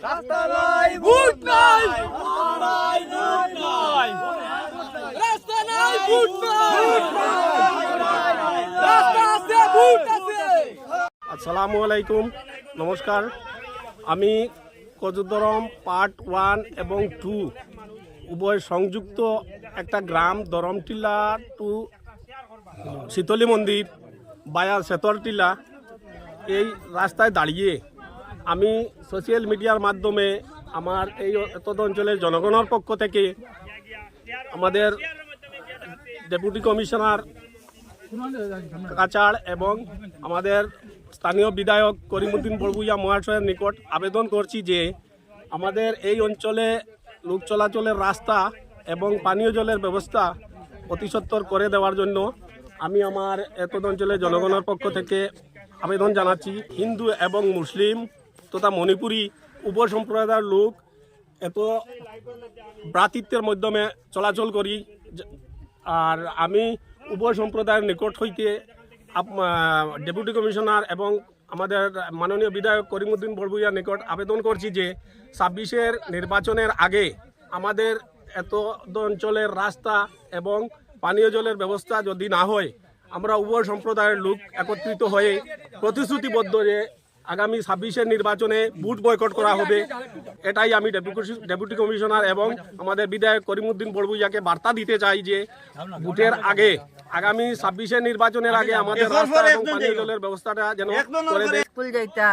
রাস্তা নাই ভোট নাই, রাস্তা নাই ভোট নাই, রাস্তা আছে ভোট আছে। আসসালামু আলাইকুম, নমস্কার। আমি কজুদরম পার্ট 1 এবং 2 উভয় সংযুক্ত একটা গ্রাম দরমটিলা টু শীতলী মন্দির বায়া সেতরটিলা এই রাস্তায় দাঁড়িয়ে আমি সোশ্যাল মিডিয়ার মাধ্যমে আমার এই এতদ অঞ্চলের জনগণের পক্ষ থেকে আমাদের ডেপুটি কমিশনার কাচাড় এবং আমাদের স্থানীয় বিধায়ক করিমউদ্দিন বড়ভূইয়া মহাশয়ের নিকট আবেদন করছি যে আমাদের এই অঞ্চলে লোক চলাচলের রাস্তা এবং পানীয় জলের ব্যবস্থা অতি সত্বর করে দেওয়ার জন্য আমি আমার এতদ অঞ্চলের জনগণের পক্ষ থেকে আবেদন জানাচ্ছি। হিন্দু এবং মুসলিম তথা মণিপুরী উপসম্প্রদায়ের লোক এত ভ্রাতৃত্বের মাধ্যমে চলাচল করি, আর আমি উভয় সম্প্রদায়ের নিকট হইতে ডেপুটি কমিশনার এবং আমাদের মাননীয় বিধায়ক করিমউদ্দিন বড়ভূইয়ার নিকট আবেদন করছি যে 26-এর নির্বাচনের আগে আমাদের এত অঞ্চলের রাস্তা এবং পানীয় জলের ব্যবস্থা যদি না হয়, আমরা উভয় সম্প্রদায়ের লোক একত্রিত হয়ে প্রতিশ্রুতিবদ্ধ যে আগামী 26-এর নির্বাচনে ভোট বয়কট করা হবে। এটাই আমি ডেপুটি কমিশনার এবং আমাদের বিধায়ক করিমউদ্দিন বড়ভূইয়াকে বার্তা দিতে চাই যে ভোটের আগে আগামী 26-এর নির্বাচনের আগে আমাদের রাস্তা এবং পানীয় জলের ব্যবস্থাটা যেন করে দেয়। স্কুল যাইতা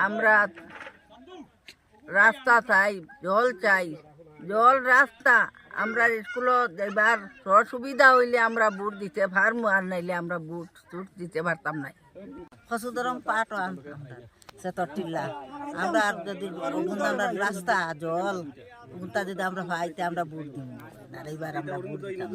আমরা রাস্তা চাই, জল চাই, জল রাস্তা। আমরা স্কুলত যাইবার সুবিধা হইলে আমরা বুট দিতে পারবো, আর নাইলে আমরা বুট টুট দিতে পারতাম নাই। ফসুদরম পাট সেতরটিল্লা আমরা যদি আমরা রাস্তা জল যদি আমরা পাইতে আমরা বুট দিব, আর এইবার আমরা বুট দিতাম।